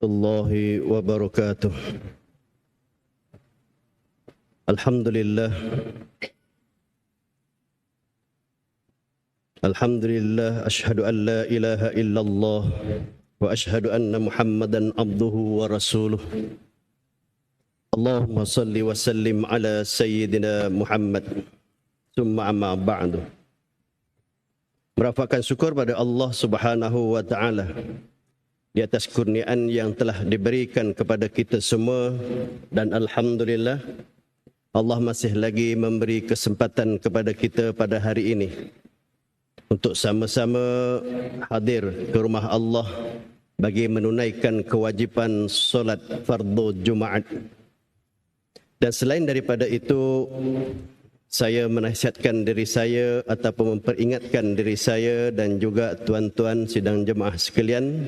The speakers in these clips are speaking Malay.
Allahi wa barakatuh. Alhamdulillah. Alhamdulillah, ashhadu an la ilaha illallah wa ashhadu anna Muhammadan abduhu wa rasuluh. Allahumma salli wa sallim ala sayyidina Muhammad. Summa amma ba'du. Merafakkan syukur pada Allah Subhanahu wa taala di atas kurniaan yang telah diberikan kepada kita semua, dan alhamdulillah Allah masih lagi memberi kesempatan kepada kita pada hari ini untuk sama-sama hadir ke rumah Allah bagi menunaikan kewajipan solat fardu Jumaat. Dan selain daripada itu, saya menasihatkan diri saya ataupun memperingatkan diri saya dan juga tuan-tuan sidang jemaah sekalian,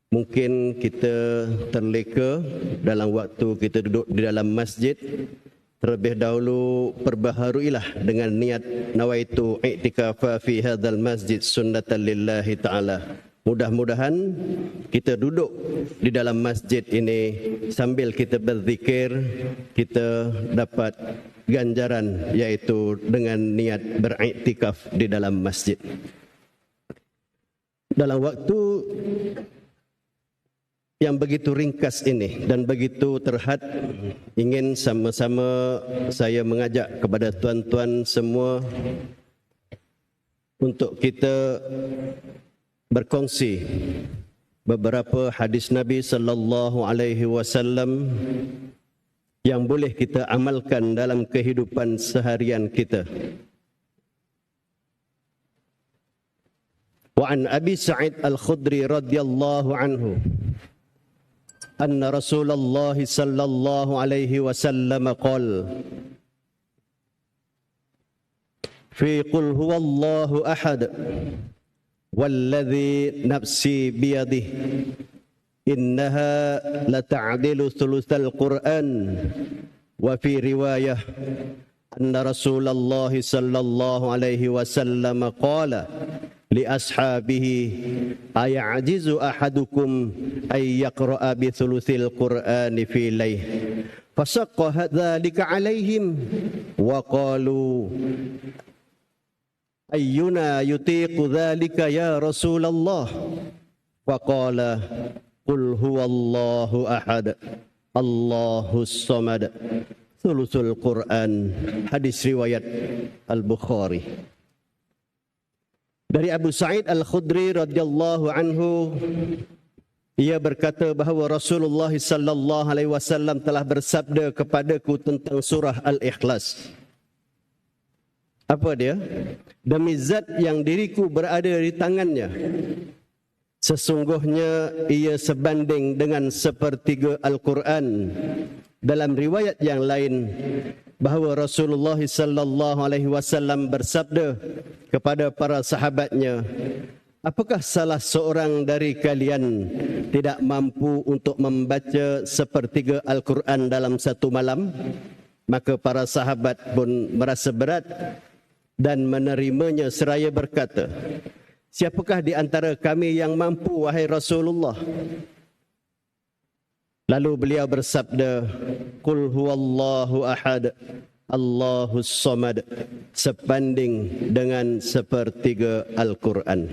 mungkin kita terleka dalam waktu kita duduk di dalam masjid. Terlebih dahulu perbaharuilah dengan niat nawaitu i'tikafa fi hadzal masjid sunnatan lillahi ta'ala. Mudah-mudahan kita duduk di dalam masjid ini sambil kita berzikir, kita dapat ganjaran iaitu dengan niat beriktikaf di dalam masjid. Dalam waktu yang begitu ringkas ini dan begitu terhad, ingin sama-sama saya mengajak kepada tuan-tuan semua untuk kita berkongsi beberapa hadis Nabi sallallahu alaihi wasallam yang boleh kita amalkan dalam kehidupan seharian kita. Wa an Abi Sa'id Al-Khudri radhiyallahu anhu أن رسول الله صلى الله عليه وسلم قال في قل هو الله أحد والذي نفسي بيده إنها لتعدل ثلث القرآن وفي رواية أن رسول الله صلى الله عليه وسلم قال لأصحابه أيعجز أحدكم أن يقرأ بثلث القرآن في ليلة فشق ذلك عليهم وقالوا أينا يطيق ذلك يا رسول الله فقال قل هو الله أحد الله الصمد ثلث القرآن. Hadis riwayat Al-Bukhari. Dari Abu Sa'id Al-Khudri radhiyallahu anhu, ia berkata bahawa Rasulullah sallallahu alaihi wasallam telah bersabda kepadaku tentang surah Al-Ikhlas. Apa dia? Demi zat yang diriku berada di tangannya, sesungguhnya ia sebanding dengan sepertiga Al-Quran. Dalam riwayat yang lain, bahawa Rasulullah sallallahu alaihi wasallam bersabda kepada para sahabatnya, apakah salah seorang dari kalian tidak mampu untuk membaca sepertiga Al-Quran dalam satu malam? Maka para sahabat pun merasa berat dan menerimanya seraya berkata, siapakah di antara kami yang mampu, wahai Rasulullah? Lalu beliau bersabda, Qul huwallahu ahad, Allahus samad, sebanding dengan sepertiga Al-Quran.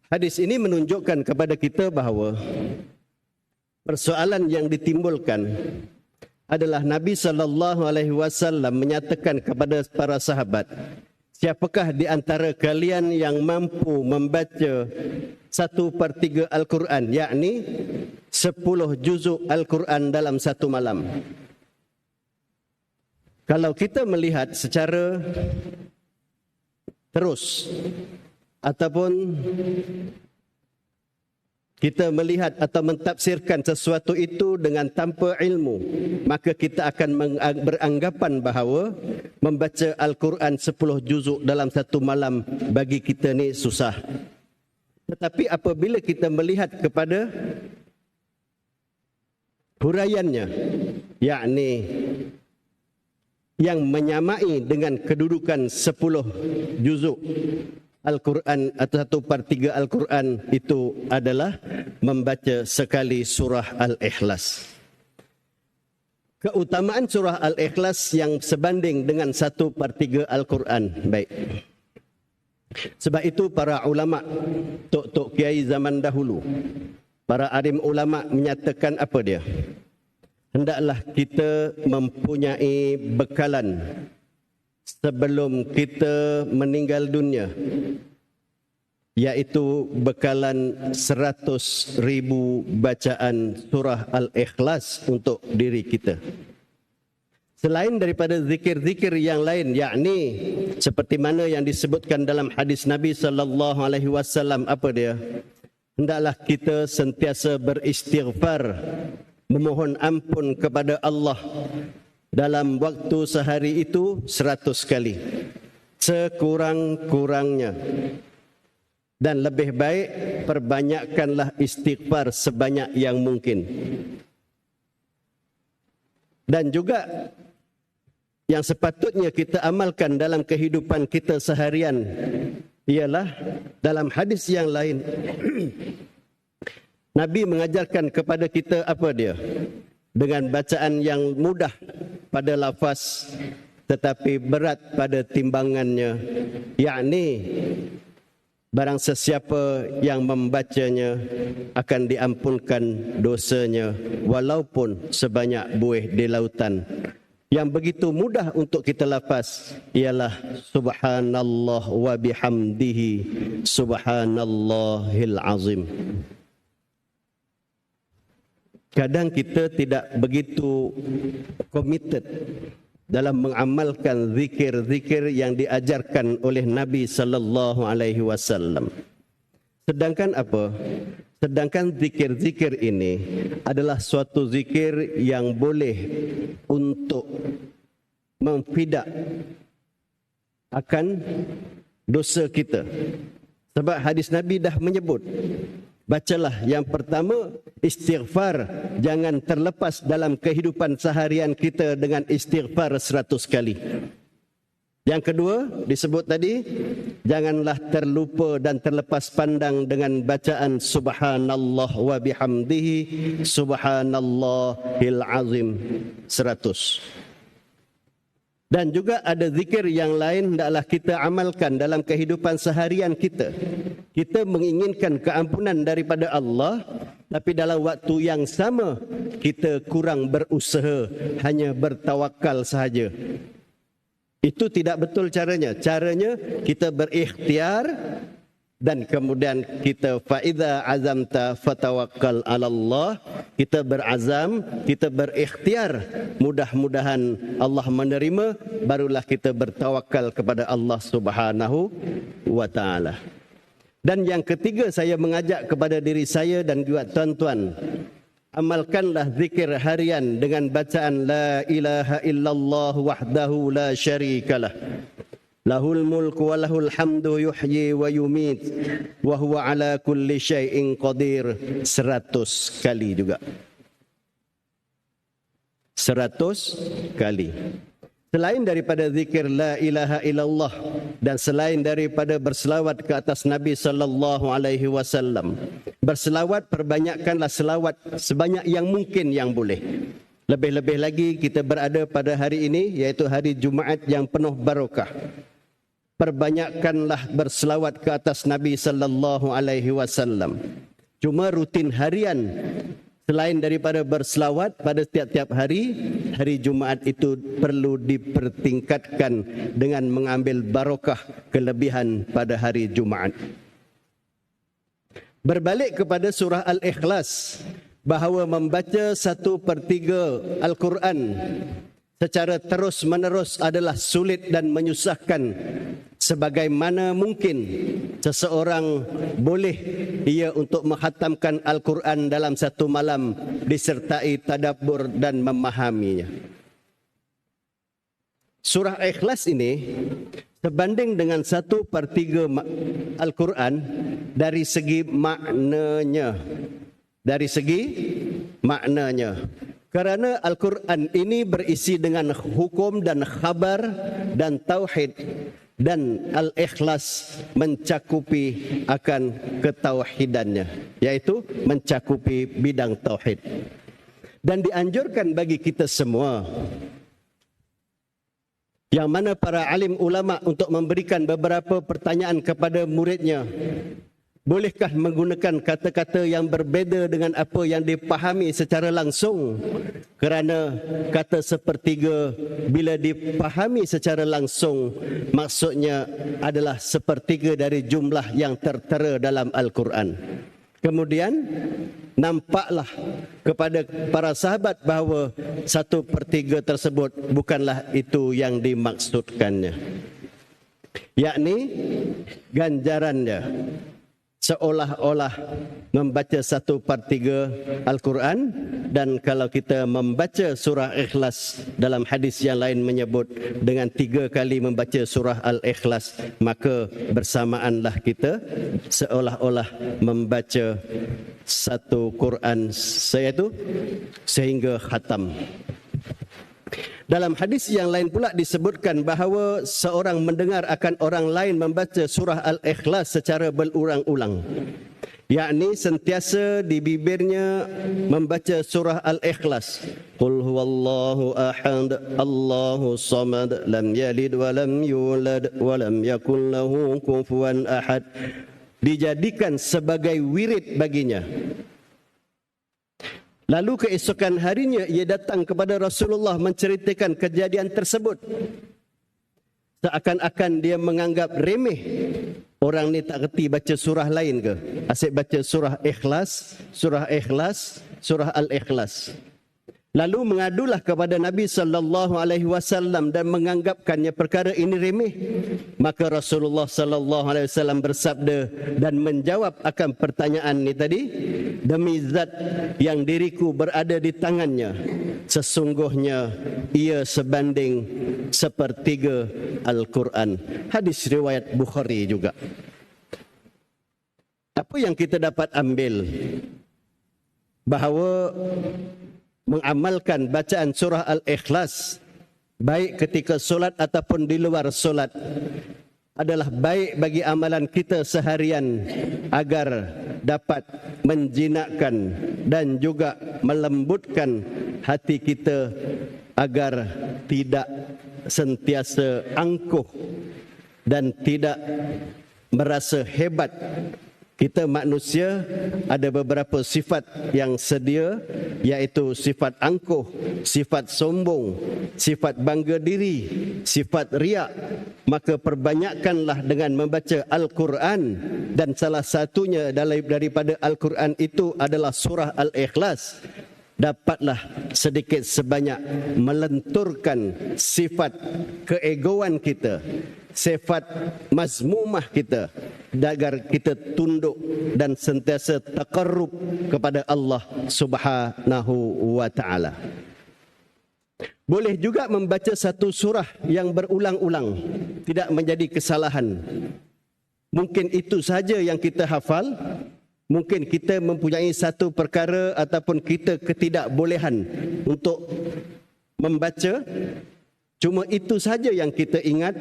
Hadis ini menunjukkan kepada kita bahawa persoalan yang ditimbulkan adalah Nabi sallallahu alaihi wasallam menyatakan kepada para sahabat, siapakah di antara kalian yang mampu membaca 1/3 Al-Quran, yakni 10 juzuk Al-Quran dalam satu malam. Kalau kita melihat secara terus ataupun kita melihat atau mentafsirkan sesuatu itu dengan tanpa ilmu, maka kita akan beranggapan bahawa membaca Al-Quran 10 juzuk dalam satu malam bagi kita ni susah. Tetapi apabila kita melihat kepada huraiannya, yakni yang menyamai dengan kedudukan 10 juzuk Al-Quran atau 1/3 Al-Quran itu adalah membaca sekali surah Al-Ikhlas. Keutamaan surah Al-Ikhlas yang sebanding dengan 1/3 Al-Quran. Baik. Sebab itu para ulama, tok-tok kiai zaman dahulu, para alim ulama menyatakan apa dia? Hendaklah kita mempunyai bekalan sebelum kita meninggal dunia, iaitu bekalan 100,000 bacaan surah Al-Ikhlas untuk diri kita. Selain daripada zikir-zikir yang lain, yakni seperti mana yang disebutkan dalam hadis Nabi sallallahu alaihi wasallam, apa dia? Hendaklah kita sentiasa beristighfar, memohon ampun kepada Allah dalam waktu sehari itu 100 kali. Sekurang-kurangnya. Dan lebih baik perbanyakkanlah istighfar sebanyak yang mungkin. Dan juga yang sepatutnya kita amalkan dalam kehidupan kita seharian ialah dalam hadis yang lain Nabi mengajarkan kepada kita apa dia? Dengan bacaan yang mudah pada lafaz tetapi berat pada timbangannya, yakni barang sesiapa yang membacanya akan diampunkan dosanya walaupun sebanyak buih di lautan. Yang begitu mudah untuk kita lafaz ialah subhanallah wa bihamdihi subhanallahil azim. Kadang kita tidak begitu committed dalam mengamalkan zikir-zikir yang diajarkan oleh Nabi sallallahu alaihi wasallam. Sedangkan apa? Sedangkan zikir-zikir ini adalah suatu zikir yang boleh untuk memfidak akan dosa kita. Sebab hadis Nabi dah menyebut, bacalah yang pertama istighfar, jangan terlepas dalam kehidupan seharian kita dengan istighfar 100 kali. Yang kedua disebut tadi, janganlah terlupa dan terlepas pandang dengan bacaan subhanallah wa bihamdihi subhanallahil azim 100. Dan juga ada zikir yang lain hendaklah kita amalkan dalam kehidupan seharian kita. Kita menginginkan keampunan daripada Allah, tapi dalam waktu yang sama kita kurang berusaha, hanya bertawakal sahaja. Itu tidak betul caranya. Caranya kita berikhtiar dan kemudian kita faidza azamta fatawakkal 'alallah, kita berazam, kita berikhtiar, mudah-mudahan Allah menerima, barulah kita bertawakal kepada Allah Subhanahu wa taala. Dan yang ketiga, saya mengajak kepada diri saya dan juga tuan-tuan, amalkanlah zikir harian dengan bacaan la ilaha illallah wahdahu la syarikalah. Lahul mulku wa lahul hamdu yuhyi wa yumit wa huwa ala kulli syai'in qadir 100 kali juga. 100 kali. Selain daripada zikir la ilaha illallah dan selain daripada berselawat ke atas Nabi sallallahu alaihi wasallam, berselawat perbanyakkanlah selawat sebanyak yang mungkin yang boleh. Lebih-lebih lagi kita berada pada hari ini, iaitu hari Jumaat yang penuh barakah. Perbanyakkanlah berselawat ke atas Nabi sallallahu alaihi wasallam. Cuma rutin harian, selain daripada berselawat pada setiap-tiap hari, hari Jumaat itu perlu dipertingkatkan dengan mengambil barakah kelebihan pada hari Jumaat. Berbalik kepada surah Al-Ikhlas, bahawa membaca 1/3 Al-Quran secara terus-menerus adalah sulit dan menyusahkan. Sebagaimana mungkin seseorang boleh ia untuk menghatamkan Al-Quran dalam satu malam disertai tadabbur dan memahaminya. Surah Ikhlas ini sebanding dengan 1/3 Al-Quran dari segi maknanya. Dari segi maknanya. Kerana Al-Quran ini berisi dengan hukum dan khabar dan tauhid. dan al-ikhlas mencakupi akan ketauhidannya, yaitu mencakupi bidang tauhid. Dan dianjurkan bagi kita semua, yang mana para alim ulama untuk memberikan beberapa pertanyaan kepada muridnya, bolehkah menggunakan kata-kata yang berbeza dengan apa yang dipahami secara langsung? Kerana kata sepertiga bila dipahami secara langsung, maksudnya adalah sepertiga dari jumlah yang tertera dalam Al-Quran. Kemudian nampaklah kepada para sahabat bahawa 1/3 tersebut bukanlah itu yang dimaksudkannya, yakni ganjarannya seolah-olah membaca 1/3 Al-Quran. Dan kalau kita membaca surah Ikhlas, dalam hadis yang lain menyebut dengan 3 kali membaca surah Al-Ikhlas, maka bersamaanlah kita seolah-olah membaca satu Quran sehingga khatam. Dalam hadis yang lain pula disebutkan bahawa seorang mendengar akan orang lain membaca surah Al-Ikhlas secara berulang-ulang, yakni sentiasa di bibirnya membaca surah Al-Ikhlas. Qul huwallahu ahad, Allahu samad, lam yalid wa lam yulad wa lam yakul lahu kufuwan ahad. Dijadikan sebagai wirid baginya. Lalu keesokan harinya ia datang kepada Rasulullah menceritakan kejadian tersebut. Seakan-akan dia menganggap remeh. Orang ni tak kerti baca surah lain ke? Asyik baca surah Ikhlas, surah Ikhlas, surah Al-Ikhlas. Lalu mengadulah kepada Nabi SAW dan menganggapkannya perkara ini remeh. Maka Rasulullah SAW bersabda dan menjawab akan pertanyaan ini tadi, demi zat yang diriku berada di tangannya, sesungguhnya ia sebanding 1/3 Al-Quran. Hadis riwayat Bukhari juga. Apa yang kita dapat ambil? Bahawa mengamalkan bacaan surah Al-Ikhlas baik ketika solat ataupun di luar solat adalah baik bagi amalan kita seharian agar dapat menjinakkan dan juga melembutkan hati kita agar tidak sentiasa angkuh dan tidak merasa hebat. Kita manusia ada beberapa sifat yang sedia, iaitu sifat angkuh, sifat sombong, sifat bangga diri, sifat riak. Maka perbanyakkanlah dengan membaca Al-Quran, dan salah satunya daripada Al-Quran itu adalah surah Al-Ikhlas. Dapatlah sedikit sebanyak melenturkan sifat keegoan kita, sifat mazmumah kita, agar kita tunduk dan sentiasa taqarrub kepada Allah Subhanahu wa taala. Boleh juga membaca satu surah yang berulang-ulang, tidak menjadi kesalahan. Mungkin itu saja yang kita hafal. Mungkin kita mempunyai satu perkara ataupun kita ketidakbolehan untuk membaca. Cuma itu saja yang kita ingat.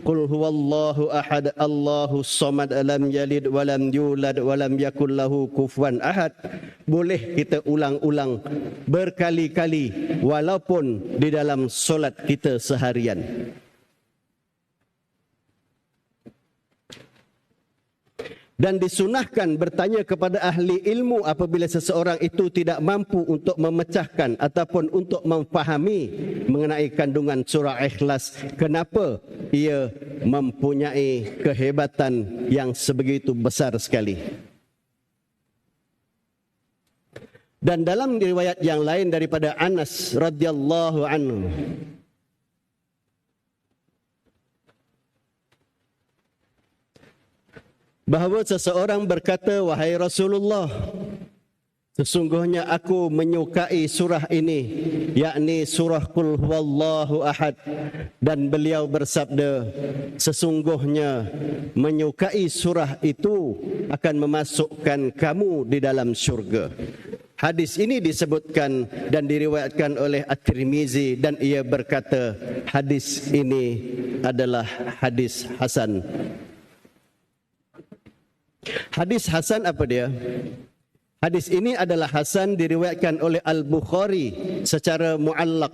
Qul huwallahu ahad, Allahu samad, lam yalid wa lam yulad wa lam yakul lahu kufuwan ahad. Boleh kita ulang-ulang berkali-kali walaupun di dalam solat kita seharian. Dan disunahkan bertanya kepada ahli ilmu apabila seseorang itu tidak mampu untuk memecahkan ataupun untuk memfahami mengenai kandungan surah Ikhlas. Kenapa ia mempunyai kehebatan yang sebegitu besar sekali. Dan dalam riwayat yang lain daripada Anas radhiyallahu anhu, bahawa seseorang berkata, wahai Rasulullah, sesungguhnya aku menyukai surah ini, yakni surah Qul huwallahu ahad. Dan beliau bersabda, sesungguhnya menyukai surah itu akan memasukkan kamu di dalam syurga. Hadis ini disebutkan dan diriwayatkan oleh At-Tirmizi dan ia berkata hadis ini adalah hadis hasan. Hadis hasan apa dia? Hadis ini adalah hasan diriwayatkan oleh Al-Bukhari secara muallaq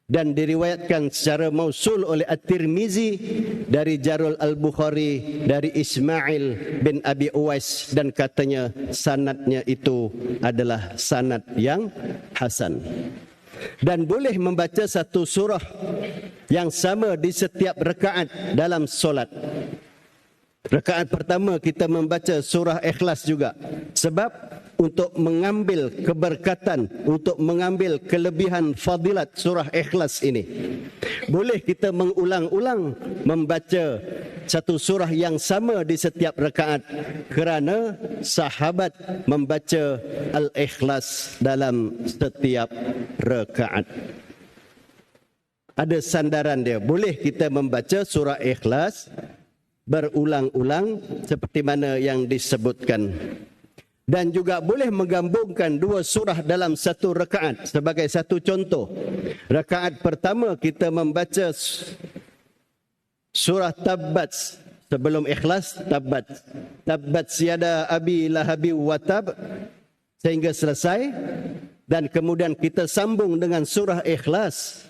dan diriwayatkan secara mausul oleh At-Tirmizi dari Jarul Al-Bukhari dari Ismail bin Abi Uwais dan katanya sanadnya itu adalah sanad yang hasan. Dan boleh membaca satu surah yang sama di setiap rakaat dalam solat. Rakaat pertama kita membaca surah Ikhlas juga. Sebab untuk mengambil keberkatan, untuk mengambil kelebihan fadilat surah Ikhlas ini, boleh kita mengulang-ulang membaca satu surah yang sama di setiap rakaat kerana sahabat membaca Al-Ikhlas dalam setiap rakaat. Ada sandaran dia. Boleh kita membaca surah Ikhlas berulang-ulang seperti mana yang disebutkan. Dan juga boleh menggabungkan dua surah dalam satu rakaat. Sebagai satu contoh, rakaat pertama kita membaca surah Tabbat sebelum Ikhlas, Tabbat siada abi lahabi wa tab sehingga selesai, dan kemudian kita sambung dengan surah Ikhlas.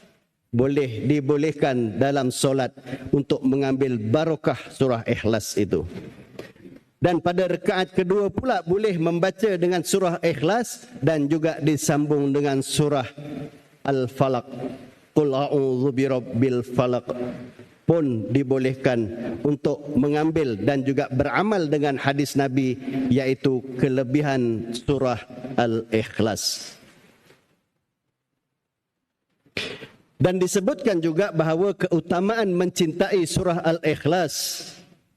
Boleh dibolehkan dalam solat untuk mengambil barakah surah Ikhlas itu. Dan pada rakaat kedua pula boleh membaca dengan surah Ikhlas dan juga disambung dengan surah Al-Falaq. Qul a'udzu birabbil falaq pun dibolehkan untuk mengambil dan juga beramal dengan hadis Nabi, yaitu kelebihan surah Al-Ikhlas. Dan disebutkan juga bahawa keutamaan mencintai surah Al-Ikhlas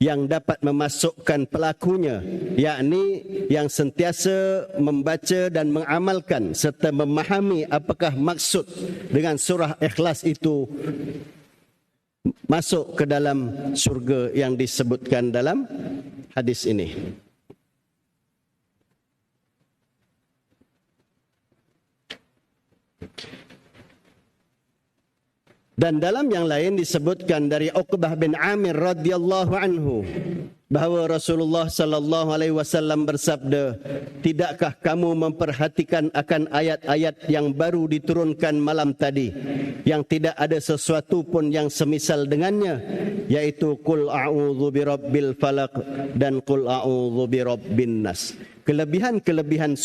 yang dapat memasukkan pelakunya, yakni yang sentiasa membaca dan mengamalkan serta memahami apakah maksud dengan surah Ikhlas itu, masuk ke dalam syurga yang disebutkan dalam hadis ini. Dan dalam yang lain disebutkan dari Uqbah bin Amir radhiyallahu anhu bahawa Rasulullah sallallahu alaihi wasallam bersabda, "Tidakkah kamu memperhatikan akan ayat-ayat yang baru diturunkan malam tadi yang tidak ada sesuatu pun yang semisal dengannya, yaitu qul a'udzu birabbil falaq dan qul a'udzu birabbin nas." Kelebihan-kelebihan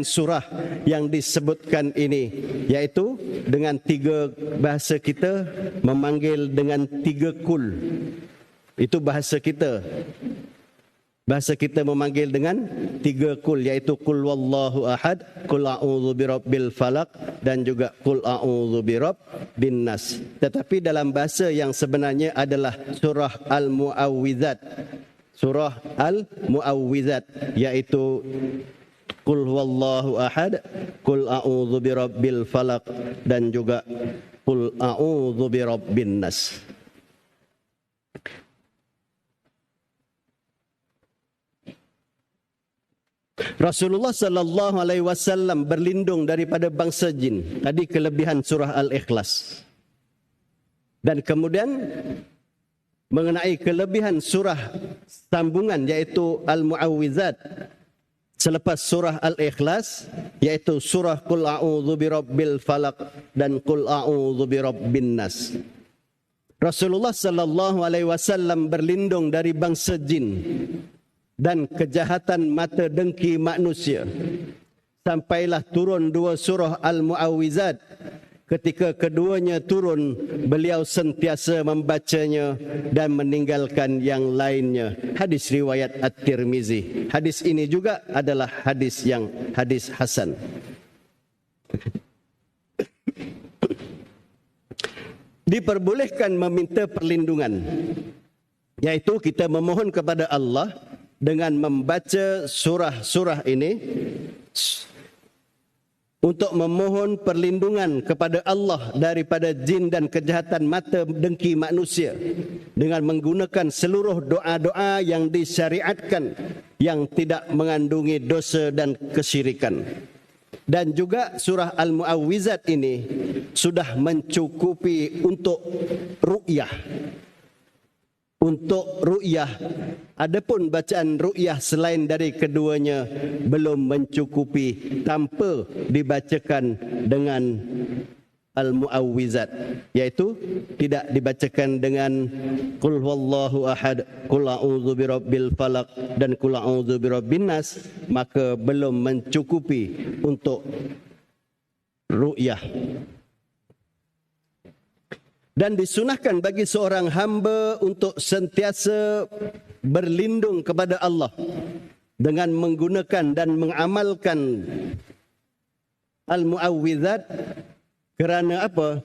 surah yang disebutkan ini, yaitu dengan tiga bahasa kita memanggil dengan tiga kul. Itu bahasa kita. Bahasa kita memanggil dengan tiga kul, yaitu kul wallahu ahad, kul a'udzu birabbil falaq dan juga kul a'udzu birabbin nas. Tetapi dalam bahasa yang sebenarnya adalah surah Al-Mu'awwidzat. Surah Al-Mu'awwidzat, yaitu Qul huwallahu ahad, Qul a'udzu birabbil falaq dan juga Qul a'udzu birabbin nas. Rasulullah sallallahu alaihi wasallam berlindung daripada bangsa jin. Tadi kelebihan surah Al-Ikhlas. Dan kemudian mengenai kelebihan surah sambungan, yaitu Al-Mu'awwidzat selepas surah Al-Ikhlas, yaitu surah Qul a'udzu birabbil falaq dan Qul a'udzu birabbin nas. Rasulullah sallallahu alaihi wasallam berlindung dari bangsa jin dan kejahatan mata dengki manusia. Sampailah turun dua surah Al-Mu'awwidzat. Ketika keduanya turun, beliau sentiasa membacanya dan meninggalkan yang lainnya. Hadis riwayat At-Tirmizi. Hadis ini juga adalah hadis hasan. Diperbolehkan meminta perlindungan, yaitu kita memohon kepada Allah dengan membaca surah-surah ini untuk memohon perlindungan kepada Allah daripada jin dan kejahatan mata dengki manusia dengan menggunakan seluruh doa-doa yang disyariatkan yang tidak mengandungi dosa dan kesyirikan. Dan juga surah Al-Mu'awwizat ini sudah mencukupi untuk ru'yah. Untuk ru'yah, adapun bacaan ru'yah selain dari keduanya belum mencukupi tanpa dibacakan dengan Al-Mu'awwizat, iaitu tidak dibacakan dengan Qul huwallahu ahad, Qul a'udzu birabbil falaq dan Qul a'udzu birabbin nas, maka belum mencukupi untuk ru'yah. Dan disunahkan bagi seorang hamba untuk sentiasa berlindung kepada Allah dengan menggunakan dan mengamalkan Al-Mu'awwizat. Kerana apa?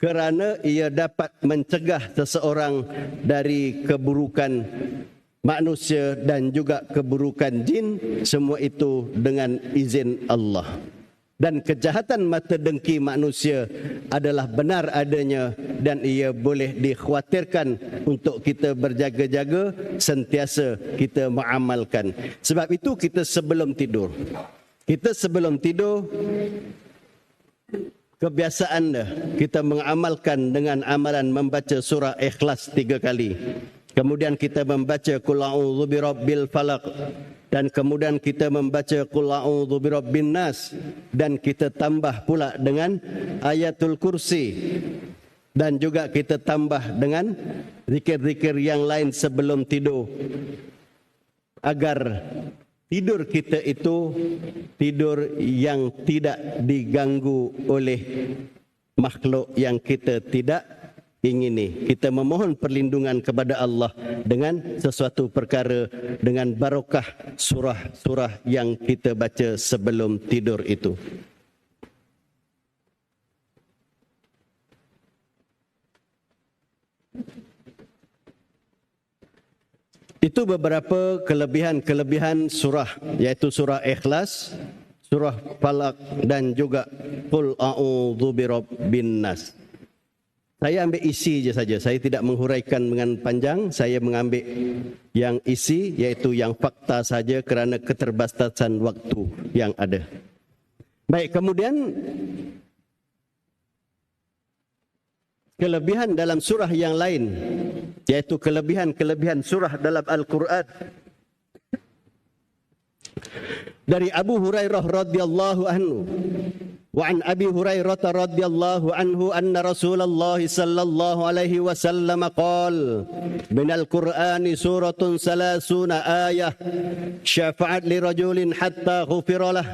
Kerana ia dapat mencegah seseorang dari keburukan manusia dan juga keburukan jin, semua itu dengan izin Allah. Dan kejahatan mata dengki manusia adalah benar adanya dan ia boleh dikhawatirkan untuk kita berjaga-jaga, sentiasa kita mengamalkan. Sebab itu kita sebelum tidur, kebiasaan dah kita mengamalkan dengan amalan membaca surah Ikhlas 3 kali. Kemudian kita membaca Qul a'udzu birabbil falaq dan kemudian kita membaca Qul a'udzu birabbin nas dan kita tambah pula dengan ayatul kursi dan juga kita tambah dengan zikir-zikir yang lain sebelum tidur agar tidur kita itu tidur yang tidak diganggu oleh makhluk yang kita tidak ingini. Kita memohon perlindungan kepada Allah dengan sesuatu perkara, dengan barakah surah-surah yang kita baca sebelum tidur itu. Itu beberapa kelebihan surah, yaitu surah Ikhlas, surah Falaq dan juga Qul a'udzu birabbin nas. Saya ambil isi je saja. Saya tidak menghuraikan dengan panjang. Saya mengambil yang isi, iaitu yang fakta saja kerana keterbatasan waktu yang ada. Baik, kemudian kelebihan dalam surah yang lain, iaitu kelebihan surah dalam Al-Quran. Dari Abu Hurairah radhiyallahu anhu, wa an Abi Hurairah radhiyallahu anhu anna Rasulullah sallallahu alaihi wasallam qala minal Qur'ani suratun salasuna ayah syafa'at li rajulin hatta ghufira lah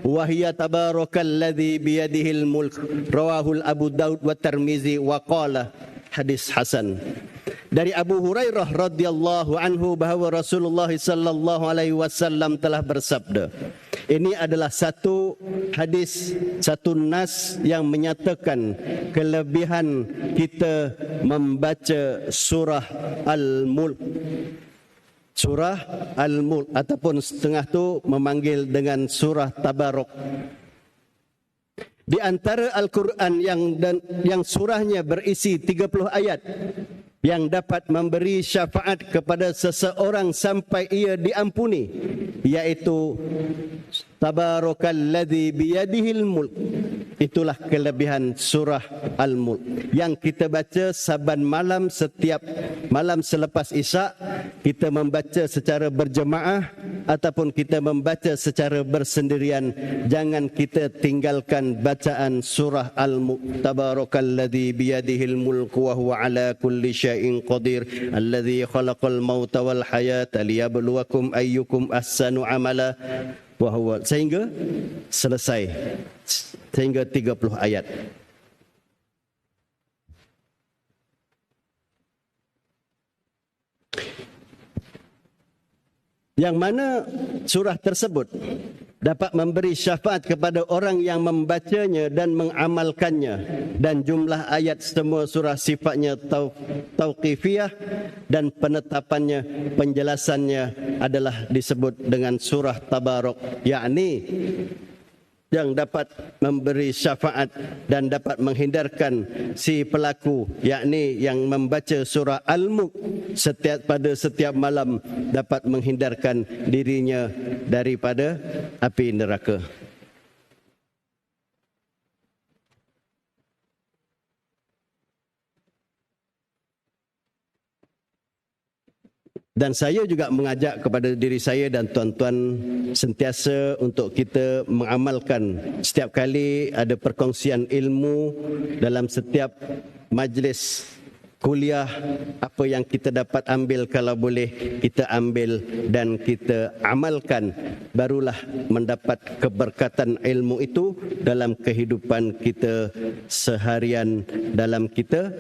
wa hiya tabarakalladzi biyadihil mulk rawahul Abu Daud wa Tirmizi wa qala hadis hasan. Dari Abu Hurairah radhiyallahu anhu bahawa Rasulullah sallallahu alaihi wasallam telah bersabda. Ini adalah satu hadis, satu nas yang menyatakan kelebihan kita membaca surah Al-Mulk. Surah Al-Mulk ataupun setengah tu memanggil dengan surah Tabarok. Di antara Al-Quran yang surahnya berisi 30 ayat yang dapat memberi syafaat kepada seseorang sampai ia diampuni, iaitu Tabarakalladzi biyadihil mulk. Itulah kelebihan surah Al-Mulk yang kita baca saban malam, setiap malam selepas Isyak. Kita membaca secara berjemaah ataupun kita membaca secara bersendirian. Jangan kita tinggalkan bacaan surah Al-Mulk. Tabarakalladzi biyadihil mulk wa huwa ala kulli syai'in qadir alladzi khalaqal mauta wal hayata liyabluwakum ayyukum ahsanu amala wa huwa, sehingga selesai, sehingga 30 ayat. Yang mana surah tersebut dapat memberi syafaat kepada orang yang membacanya dan mengamalkannya, dan jumlah ayat semua surah sifatnya tauqifiyah dan penetapannya, penjelasannya adalah disebut dengan surah Tabarok, yakni yang dapat memberi syafaat dan dapat menghindarkan si pelaku, yakni yang membaca surah Al-Mulk pada setiap malam, dapat menghindarkan dirinya daripada api neraka. Dan saya juga mengajak kepada diri saya dan tuan-tuan sentiasa untuk kita mengamalkan setiap kali ada perkongsian ilmu dalam setiap majlis kuliah, apa yang kita dapat ambil kalau boleh kita ambil dan kita amalkan, barulah mendapat keberkatan ilmu itu dalam kehidupan kita seharian, dalam kita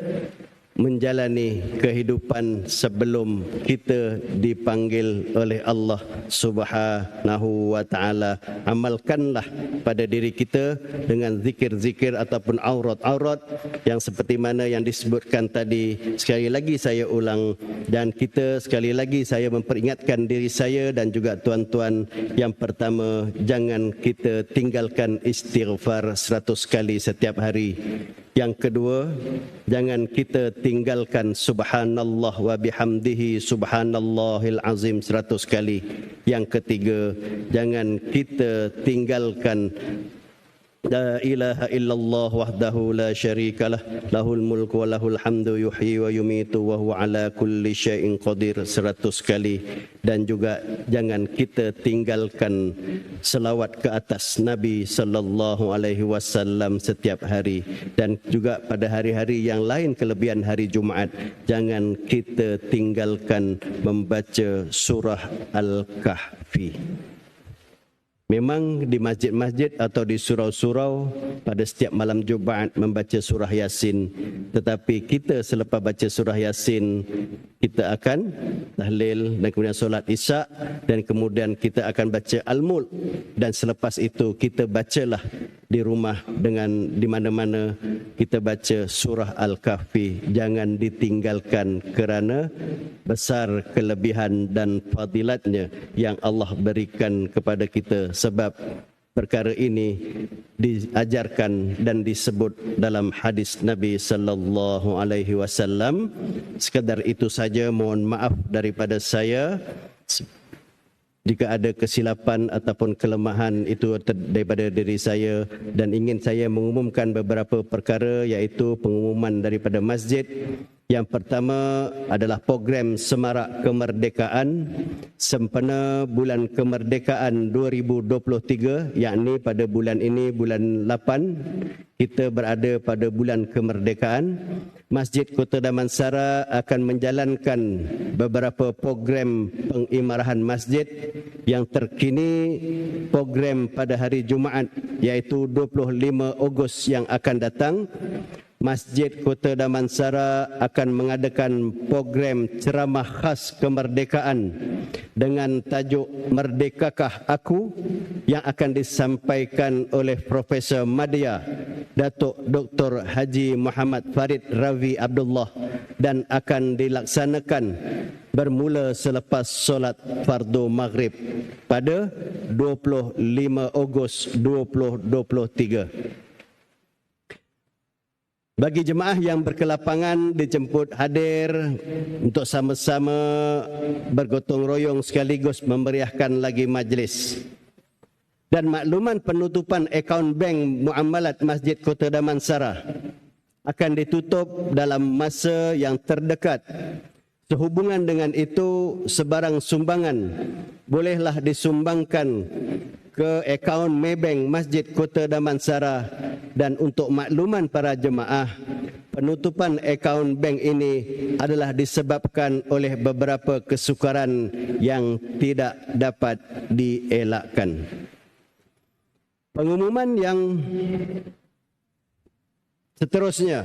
menjalani kehidupan sebelum kita dipanggil oleh Allah Subhanahu wa taala. Amalkanlah pada diri kita dengan zikir-zikir ataupun aurat-aurat yang seperti mana yang disebutkan tadi. Sekali lagi saya ulang, dan kita sekali lagi saya memperingatkan diri saya dan juga tuan-tuan, yang pertama, jangan kita tinggalkan istighfar 100 kali setiap hari. Yang kedua, jangan kita tinggalkan subhanallah wa bihamdihi subhanallahil azim 100 kali. Yang ketiga, jangan kita tinggalkan la ilaha illallah wahdahu la syarikalah lahul mulku wa lahul hamdu yuhyi wa yumitu wa huwa ala kulli syai'in qadir 100 kali. Dan juga jangan kita tinggalkan selawat ke atas Nabi sallallahu alaihi wasallam setiap hari. Dan juga pada hari-hari yang lain kelebihan hari Jumaat, jangan kita tinggalkan membaca surah Al-Kahfi. Memang di masjid-masjid atau di surau-surau pada setiap malam Jumaat membaca surah Yasin. Tetapi kita selepas baca surah Yasin, kita akan tahlil dan kemudian solat Isya, dan kemudian kita akan baca Al-Mulk. Dan selepas itu kita bacalah di rumah dengan di mana-mana kita baca surah Al-Kahfi. Jangan ditinggalkan kerana besar kelebihan dan fadilatnya yang Allah berikan kepada kita. Sebab perkara ini diajarkan dan disebut dalam hadis Nabi sallallahu alaihi wasallam. Sekadar itu saja, mohon maaf daripada saya jika ada kesilapan ataupun kelemahan itu daripada diri saya, dan ingin saya mengumumkan beberapa perkara, iaitu pengumuman daripada masjid. Yang pertama adalah program Semarak Kemerdekaan sempena bulan kemerdekaan 2023, yakni pada bulan ini, bulan 8, kita berada pada bulan kemerdekaan. Masjid Kota Damansara akan menjalankan beberapa program pengimarahan masjid. Yang terkini, program pada hari Jumaat iaitu 25 Ogos yang akan datang, Masjid Kota Damansara akan mengadakan program ceramah khas kemerdekaan dengan tajuk Merdekakah Aku, yang akan disampaikan oleh Profesor Madya Datuk Dr. Haji Muhammad Farid Ravi Abdullah, dan akan dilaksanakan bermula selepas solat fardu maghrib pada 25 Ogos 2023. Bagi jemaah yang berkelapangan dijemput hadir untuk sama-sama bergotong royong sekaligus memeriahkan lagi majlis. Dan makluman penutupan akaun bank muamalat Masjid Kota Damansara akan ditutup dalam masa yang terdekat. Sehubungan dengan itu, sebarang sumbangan bolehlah disumbangkan ke akaun Maybank Masjid Kota Damansara. Dan untuk makluman para jemaah, penutupan akaun bank ini adalah disebabkan oleh beberapa kesukaran yang tidak dapat dielakkan. Pengumuman yang seterusnya,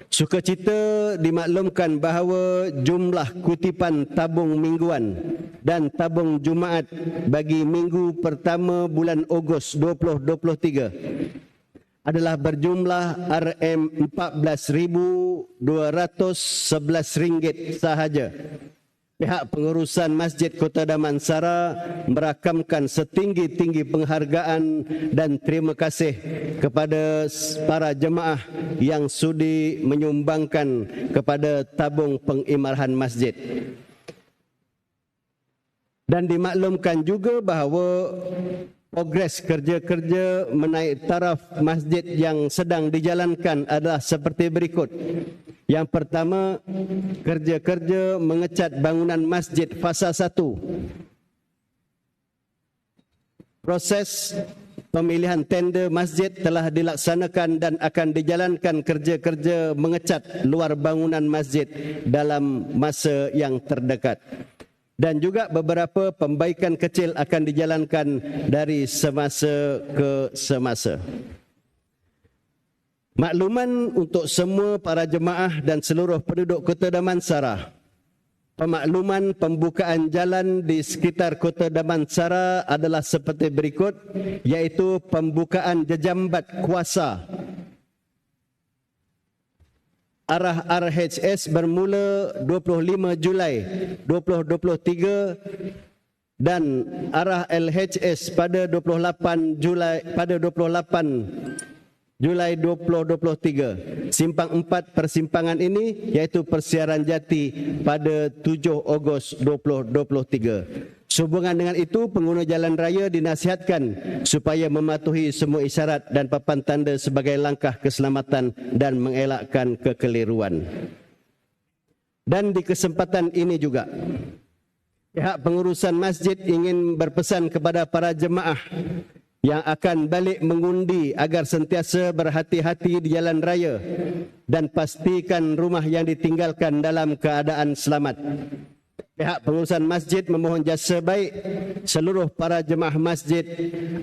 sukacita dimaklumkan bahawa jumlah kutipan tabung mingguan dan tabung Jumaat bagi minggu pertama bulan Ogos 2023 adalah berjumlah RM14,211 sahaja. Pihak pengurusan Masjid Kota Damansara merakamkan setinggi-tinggi penghargaan dan terima kasih kepada para jemaah yang sudi menyumbangkan kepada tabung pengimarahan masjid. Dan dimaklumkan juga bahawa progres kerja-kerja menaik taraf masjid yang sedang dijalankan adalah seperti berikut. Yang pertama, kerja-kerja mengecat bangunan masjid fasa 1. Proses pemilihan tender masjid telah dilaksanakan dan akan dijalankan kerja-kerja mengecat luar bangunan masjid dalam masa yang terdekat. Dan juga beberapa pembaikan kecil akan dijalankan dari semasa ke semasa. Makluman untuk semua para jemaah dan seluruh penduduk Kota Damansara. Pemakluman pembukaan jalan di sekitar Kota Damansara adalah seperti berikut, iaitu pembukaan jejambat kuasa arah RHS bermula 25 Julai 2023 dan arah LHS pada 28 Julai 2023. Simpang 4 persimpangan ini iaitu Persiaran Jati pada 7 Ogos 2023. Sehubungan dengan itu, pengguna jalan raya dinasihatkan supaya mematuhi semua isyarat dan papan tanda sebagai langkah keselamatan dan mengelakkan kekeliruan. Dan di kesempatan ini juga, pihak pengurusan masjid ingin berpesan kepada para jemaah yang akan balik mengundi agar sentiasa berhati-hati di jalan raya dan pastikan rumah yang ditinggalkan dalam keadaan selamat. Pihak pengurusan masjid memohon jasa baik seluruh para jemaah masjid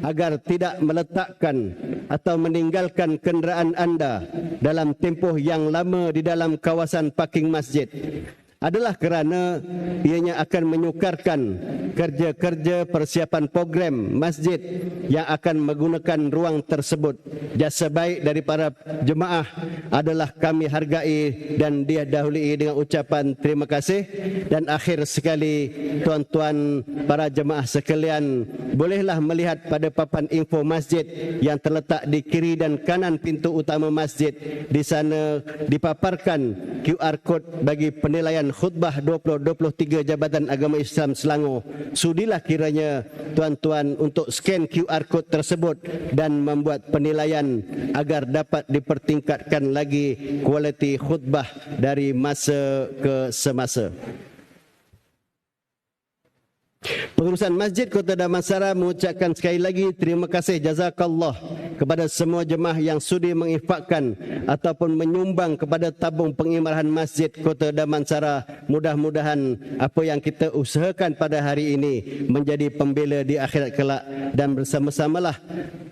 agar tidak meletakkan atau meninggalkan kenderaan anda dalam tempoh yang lama di dalam kawasan parking masjid. Adalah kerana ianya akan menyukarkan kerja-kerja persiapan program masjid yang akan menggunakan ruang tersebut. Jasa baik dari para jemaah adalah kami hargai dan didahului dengan ucapan terima kasih. Dan akhir sekali, tuan-tuan para jemaah sekalian, bolehlah melihat pada papan info masjid yang terletak di kiri dan kanan pintu utama masjid. Di sana dipaparkan QR code bagi penilaian khutbah 2023 Jabatan Agama Islam Selangor. Sudilah kiranya tuan-tuan untuk scan QR code tersebut dan membuat penilaian agar dapat dipertingkatkan lagi kualiti khutbah dari masa ke semasa. Pengurusan Masjid Kota Damansara mengucapkan sekali lagi terima kasih jazakallah kepada semua jemaah yang sudi menginfakkan ataupun menyumbang kepada tabung pengimarahan Masjid Kota Damansara. Mudah-mudahan apa yang kita usahakan pada hari ini menjadi pembela di akhirat kelak, dan bersama-samalah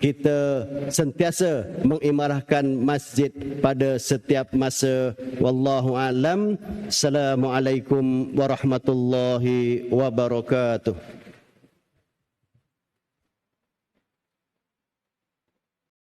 kita sentiasa mengimarahkan masjid pada setiap masa. Wallahu a'lam. Assalamualaikum warahmatullahi wabarakatuh.